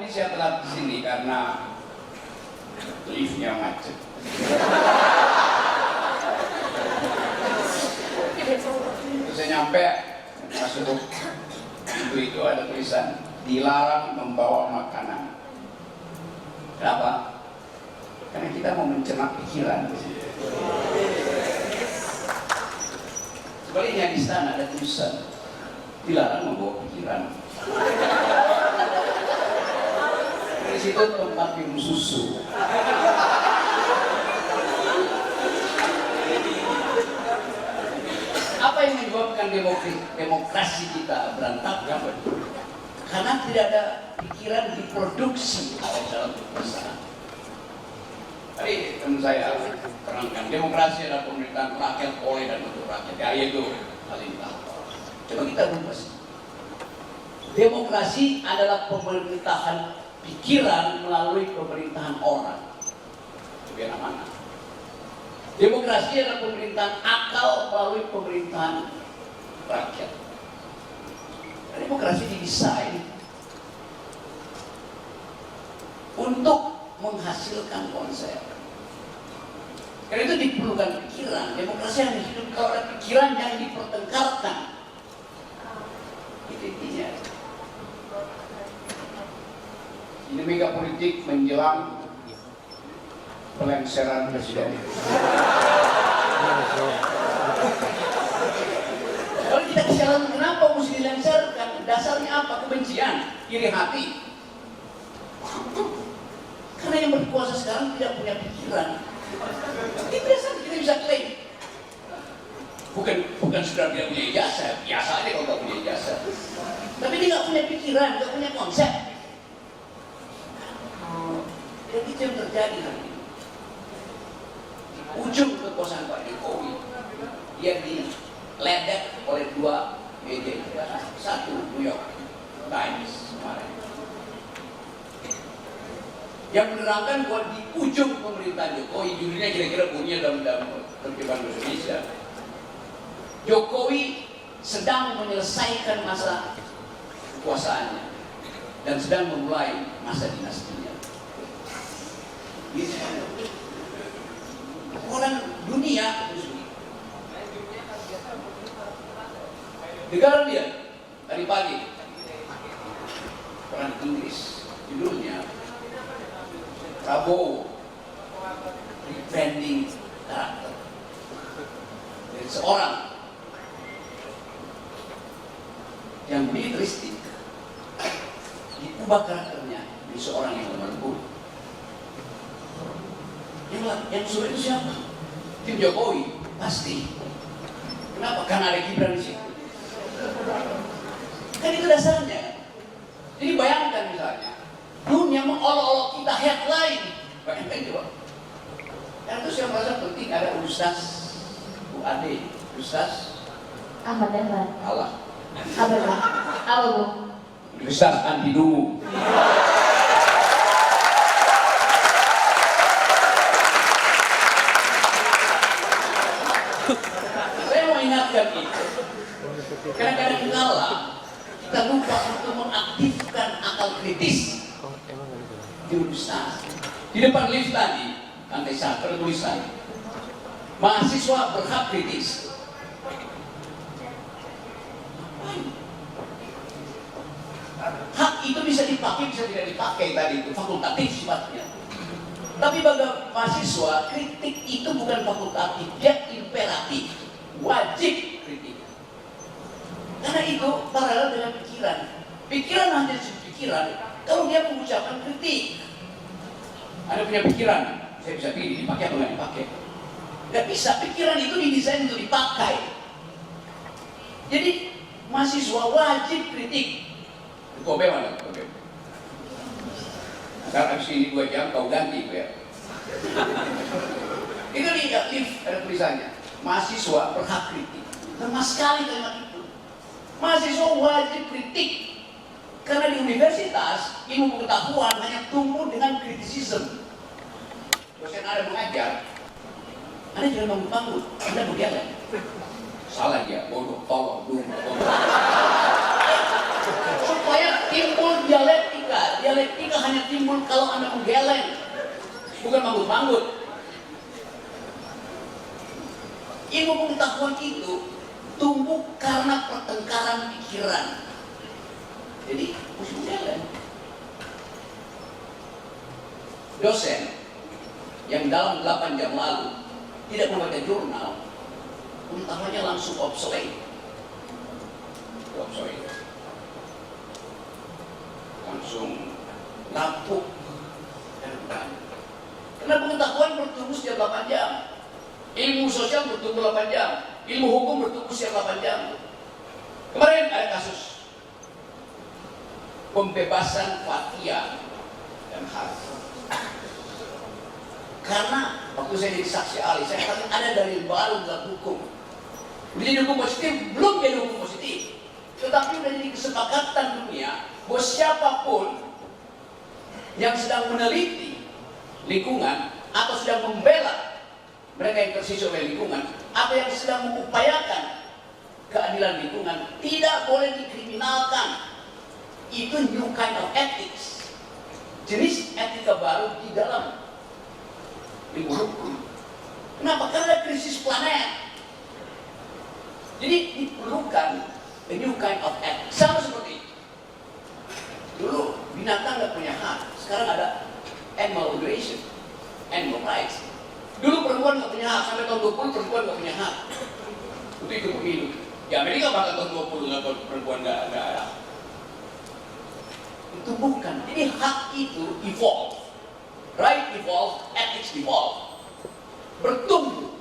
tadi saya telat di sini karena liftnya macet. Terus saya nyampe masuk pintu itu ada tulisan dilarang membawa makanan. Kenapa? Karena kita mau mencerna pikiran. Sebaliknya di sana ada tulisan dilarang membawa pikiran. Di situ tempat minum susu. Apa yang menyebabkan demokrasi kita berantakan? Karena tidak ada pikiran diproduksi oleh dalam kekuasaan. Tadi teman saya terangkan, demokrasi adalah pemerintahan rakyat oleh dan untuk rakyat. Ya itu paling tahu. Coba kita rumus. Demokrasi adalah pemerintahan pikiran melalui pemerintahan orang. Itu yang mana? Demokrasi adalah pemerintahan akal melalui pemerintahan rakyat. Demokrasi didesain untuk menghasilkan konsep. Karena itu diperlukan pikiran. Demokrasi yang hidup kalau ada pikiran yang dipertengkarkan. Itu intinya. Dinamika politik menjelang pelengseran presiden. Kalau kita kesalahan, kenapa mesti dilengserkan? Dasarnya apa? Kebencian, iri hati. Karena yang berkuasa sekarang tidak punya pikiran. Itu biasa kita bisa klaim. Bukan sudah tidak punya ijazah, biasa aja kalau nggak punya ijazah. Tapi dia nggak punya pikiran, nggak punya konsep. Jadi itu yang terjadi hari ini. Ujung kekuasaan Pak Jokowi dia diledek oleh dua media. Satu New York Times kemarin yang menerangkan bahwa di ujung pemerintahan Jokowi, judulnya kira-kira bunyinya dalam terjemahan Indonesia, Jokowi sedang menyelesaikan masa kekuasaannya dan sedang memulai masa dinastinya. Orang dunia The Guardian tadi pagi, orang Inggris, judulnya Prabowo rebranding karakter dari seorang yang militeristik diubah karakternya menjadi seorang yang lemah lembut. Yang suruh itu siapa? Tim Jokowi, pasti. Kenapa? Karena ada Gibran di situ. Kan itu dasarnya. Jadi bayangkan misalnya, dunia mengolok-olok kita headline. Bayangkan coba. Dan itu saya merasa penting ada Ustaz Bu Ade, Ustaz Ahmad Dahlan. Allah. Apa Bu? Ustaz Andi Dungu. Saya mau ingatkan itu. Kadang-kadang kala kita lupa untuk mengaktifkan akal kritis. Di Ustaz, di depan lift tadi, lantai 1 ada tulisan mahasiswa berhak kritis. Hak itu bisa dipakai, bisa tidak dipakai tadi itu fakultatif sifatnya. Tapi bagi mahasiswa, kritik itu bukan fakultatif, dia imperatif, wajib kritik. Karena itu paralel dengan pikiran. Pikiran hanya pikiran kalau dia mengucapkan kritik. Anda punya pikiran, saya bisa pilih dipakai atau nggak dipakai. Nggak bisa, pikiran itu didesain untuk dipakai. Jadi mahasiswa wajib kritik. Kobe mana? Kobe. Karena habis ini 2 jam kau ganti ya. Itu di lift ada tulisannya. Mahasiswa berhak kritik. Lemah sekali kalimat itu. Mahasiswa wajib kritik. Karena di universitas ilmu pengetahuan hanya tumbuh dengan kritisisme. Dosen Anda mengajar, Anda jangan bangun, Anda berjalan. Salah dia, bodoh, tolong, bodoh. Supaya timbul dialektika, dia Dialektika hanya timbul kalau Anda menggeleng, bukan manggut-manggut. Ilmu pengetahuan itu tumbuh karena pertengkaran pikiran. Jadi, mesti menggeleng. Dosen yang dalam 8 jam lalu tidak membaca jurnal, pengetahuannya langsung obsolete. Langsung lapuk. Karena pengetahuan bertumbuh setiap 8 jam. Ilmu sosial bertumbuh 8 jam. Ilmu hukum bertumbuh setiap 8 jam. Kemarin ada kasus pembebasan Fathia dan Haris. Karena waktu saya jadi saksi ahli, saya katakan ada dalil baru dalam hukum. Jadi hukum positif, belum jadi hukum positif. Tetapi sudah jadi kesepakatan dunia bahwa siapapun yang sedang meneliti lingkungan atau sedang membela mereka yang tersisih oleh lingkungan atau yang sedang mengupayakan keadilan lingkungan tidak boleh dikriminalkan. Itu new kind of ethics, jenis etika baru di dalam ilmu hukum. Kenapa? Karena ada krisis planet. Jadi diperlukan a new kind of ethics. Sama seperti dulu binatang nggak punya hak, sekarang ada animal liberation, animal rights. Dulu perempuan nggak punya hak, sampai tahun 20 perempuan nggak punya hak untuk ikut pemilu. Di Amerika bahkan tahun 20 nggak perempuan nggak ada. Itu bukan. Jadi hak itu evolve, right evolve, ethics evolve, bertumbuh.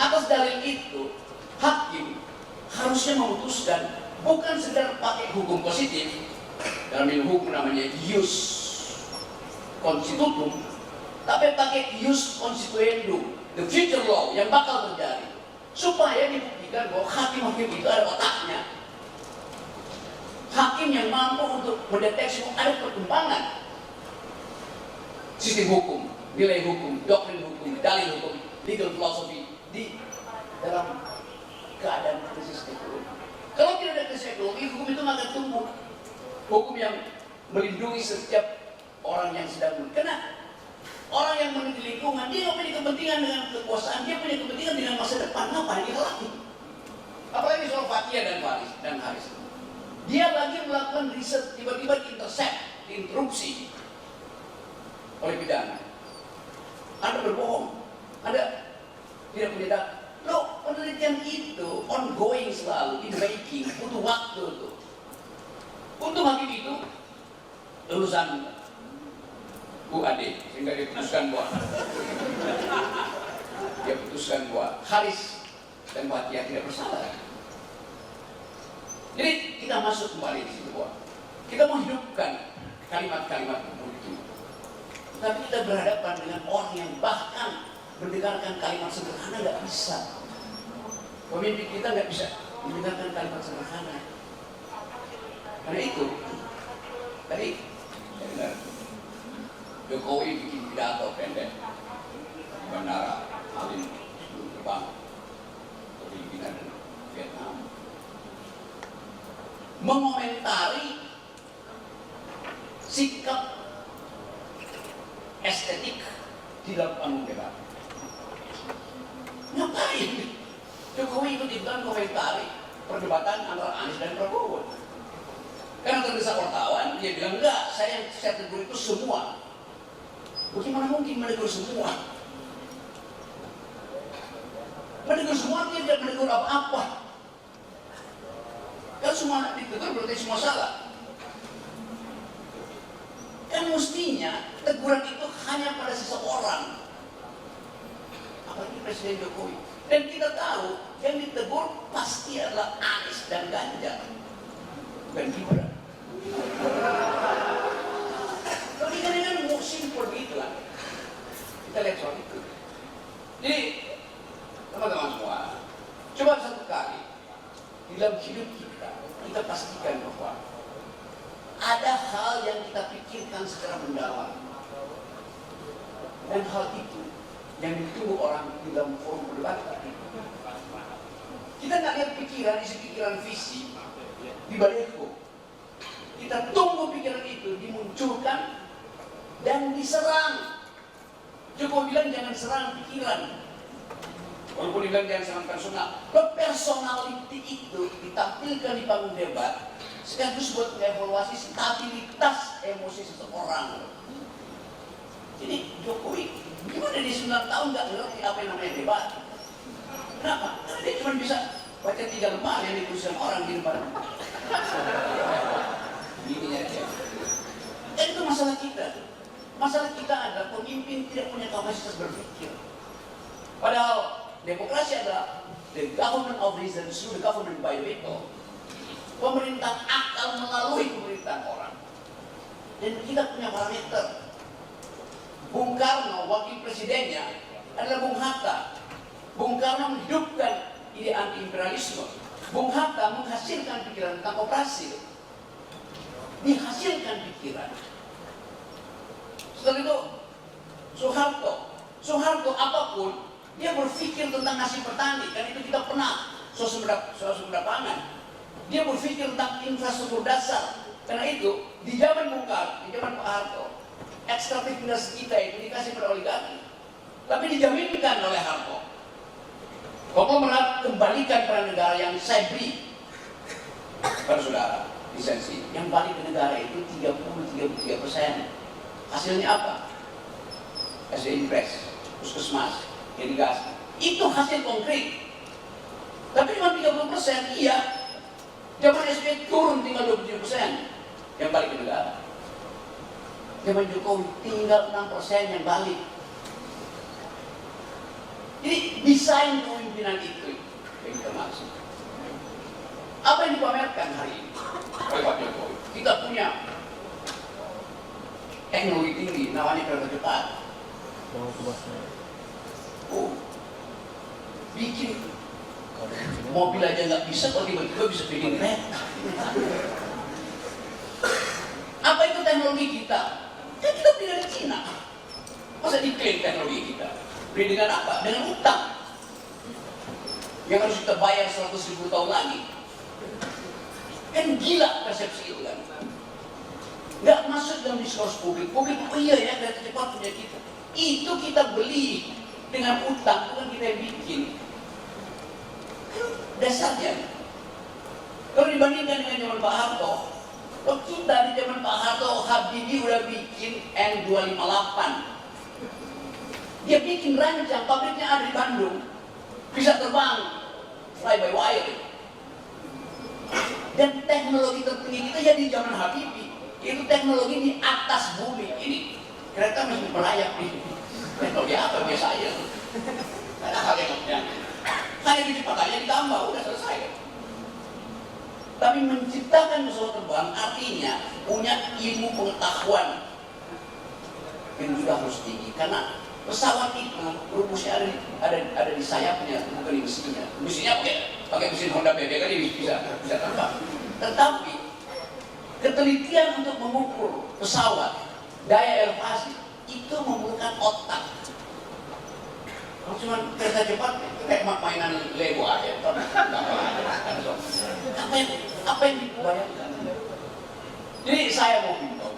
Atas dalil itu hakim harusnya memutuskan bukan sekedar pakai hukum positif. Dalam ilmu hukum namanya ius constitutum, tapi pakai ius constituendum, the future law yang bakal terjadi, supaya dibuktikan bahwa hakim-hakim itu ada otaknya. Hakim yang mampu untuk mendeteksi ada perkembangan sistem hukum, nilai hukum, doktrin hukum, dalil hukum, legal philosophy di dalam keadaan krisis ekonomi. Kalau tidak ada krisis ekonomi, hukum itu nggak akan tumbuh. Hukum yang melindungi setiap orang yang sedang kena. Orang yang meneliti lingkungan, dia nggak punya kepentingan dengan kekuasaan, dia punya kepentingan dengan masa depan. Apa yang dia lakukan? Apalagi soal Fathia dan Haris. Dia lagi melakukan riset, tiba-tiba diintercept, diinterupsi oleh pidana. Anda berbohong, Anda tidak punya data. Loh, penelitian itu ongoing selalu, in making, butuh waktu tuh. Untuk hakim itu lulusan UAD, sehingga dia putuskan bahwa Haris dan Fathia tidak bersalah. Jadi kita masuk kembali di situ bahwa kita menghidupkan kalimat-kalimat itu. Tapi kita berhadapan dengan orang yang bahkan mendengarkan kalimat sederhana nggak bisa. Pemimpin kita nggak bisa mendengarkan kalimat sederhana. Karena itu, tadi saya dengar Jokowi bikin pidato pendek di Bandara Halim sebelum terbang ke Filipina dan Vietnam, mengomentari sikap estetik di dalam panggung debat. Ngapain Jokowi ikut-ikutan komentari perdebatan antara Anies dan Prabowo? Karena terdesak wartawan, dia bilang enggak, saya tegur itu semua. Bagaimana mungkin menegur semua? Menegur semua, dia tidak menegur apa-apa. Kan semua ditegur berarti semua salah. Kan mestinya teguran itu hanya pada seseorang. Apalagi Presiden Jokowi. Dan kita tahu yang ditegur pasti adalah Anies dan Ganjar, bukan Gibran. Tapi kan simpel begitu lah. Kita lihat soal itu. Jadi teman-teman semua, coba satu kali di dalam hidup kita pastikan bahwa ada hal yang kita pikirkan secara mendalam, dan hal itu yang ditunggu orang di dalam forum perdebatan. Kita nggak lihat pikiran, isi pikiran visi di baliho. Kita tunggu pikiran itu dimunculkan dimunculkan dan diserang. Jokowi bilang jangan serang pikiran. Walaupun dibilang jangan serang personal. Personality itu ditampilkan di panggung debat sekaligus buat mengevaluasi stabilitas emosi seseorang. Jadi Jokowi gimana di 9 tahun nggak ngerti apa yang namanya debat? Kenapa? Karena dia cuma bisa baca 3 lembar yang dituliskan orang di depan. Ini aja. Dan itu masalah kita. Masalah kita adalah pemimpin tidak punya kapasitas berpikir. Padahal demokrasi adalah the government of reason, the government by the people. Pemerintahan akal melalui pemerintahan orang. Dan kita punya parameter. Bung Karno, wakil presidennya adalah Bung Hatta. Bung Karno menghidupkan ide anti-imperialisme. Bung Hatta menghasilkan pikiran tentang operasi. Dihasilkan pikiran. Setelah itu Soeharto apapun dia berpikir tentang nasib petani, kan itu kita pernah sosok pangan. Dia berpikir tentang infrastruktur dasar. Karena itu di zaman Bung Karno, di zaman Pak Harto, ekstrativitas kita itu dikasih pada oligarki, tapi dijaminkan oleh Harto. Konglomerat kembalikan pada negara yang saya beri pada saudara lisensi, yang balik ke negara itu 33%. Hasilnya apa? SDI Impres, Puskesmas, irigasi. Itu hasil konkret. Tapi cuma 30%, iya. Zaman SBY turun tinggal 27% yang balik ke negara. Zaman Jokowi tinggal 6% yang balik. Jadi desain kepemimpinan itu yang kita maksud. Apa yang dipamerkan hari ini oleh Pak Jokowi? Kita punya teknologi tinggi, namanya kereta cepat. Oh, bikin mobil aja nggak bisa, kalau tiba-tiba bisa bikin kereta. Apa itu teknologi kita? Kan kita beli dari Cina. Masa diklaim teknologi kita? Beli dengan apa? Dengan utang yang harus kita bayar 100.000 tahun lagi. Kan gila persepsi itu kan. Nggak masuk dalam diskursus publik. Publik, oh iya ya kereta cepat punya kita. Itu kita beli dengan utang, bukan kita yang bikin. Dasarnya. Kalau dibandingkan dengan zaman Pak Harto, kalau kita di zaman Pak Harto, Habibie udah bikin N258. Dia bikin rancang, pabriknya ada di Bandung, bisa terbang, fly by wire. Dan teknologi tertinggi kita ya di zaman Habibie, itu teknologi di atas bumi. Ini kereta masih melayap di teknologi apa biasa aja. Ada hal yang hanya kecepatannya ditambah, udah selesai. Tapi menciptakan pesawat terbang artinya punya ilmu pengetahuan yang juga harus tinggi. Karena pesawat itu rumusnya ada di sayapnya, bukan di mesinnya. Mesinnya pakai mesin Honda BB kan bisa terbang. Tetapi ketelitian untuk mengukur pesawat, daya elevasi itu memerlukan otak. Kalau cuma kereta cepat kayak mainan Lego aja, apa yang dibayangkan? Jadi saya mau minta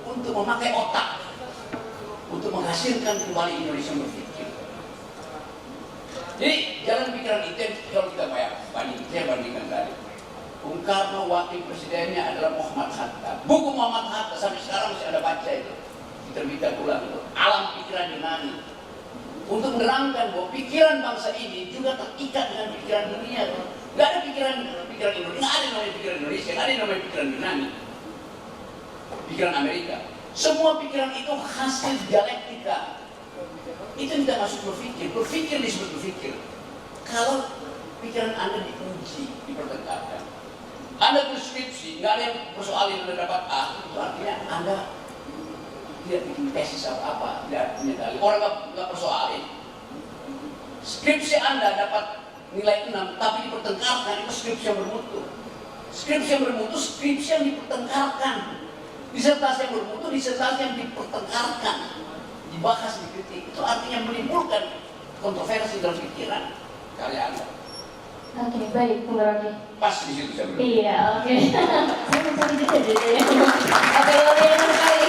untuk memakai otak, untuk menghasilkan kembali Indonesia berpikir. Jadi jalan pikiran itu yang kalau kita bandingkan tadi. Bung Karno wakil presidennya adalah Muhammad Hatta. Buku Muhammad Hatta sampai sekarang masih ada baca itu. Diterbitkan ulang itu. Alam pikiran Yunani. Untuk menerangkan bahwa pikiran bangsa ini juga terikat dengan pikiran dunia. Gak ada pikiran Indonesia, gak ada namanya pikiran Indonesia, gak ada namanya pikiran Yunani, pikiran Amerika. Semua pikiran itu hasil dialektika. Itu tidak masuk berpikir disebut berpikir. Kalau pikiran Anda diuji, dipertentangkan. Anda tulis skripsi, nggak ada yang persoalin Anda dapat A, itu artinya Anda tidak bikin tesis apa-apa, tidak punya dalil. Orang nggak persoalin. Skripsi Anda dapat nilai 6, tapi dipertengkarkan, itu skripsi yang bermutu. Skripsi yang bermutu, skripsi yang dipertengkarkan. Disertasi yang bermutu, disertasi yang dipertengkarkan, dibahas, dikritik. Itu artinya menimbulkan kontroversi dalam pikiran karya Anda. Oke, baik, Bu Roni. Pas di situ saya bilang. Iya, oke. Saya mencari juga jadi. Oke, luar biasa sekali.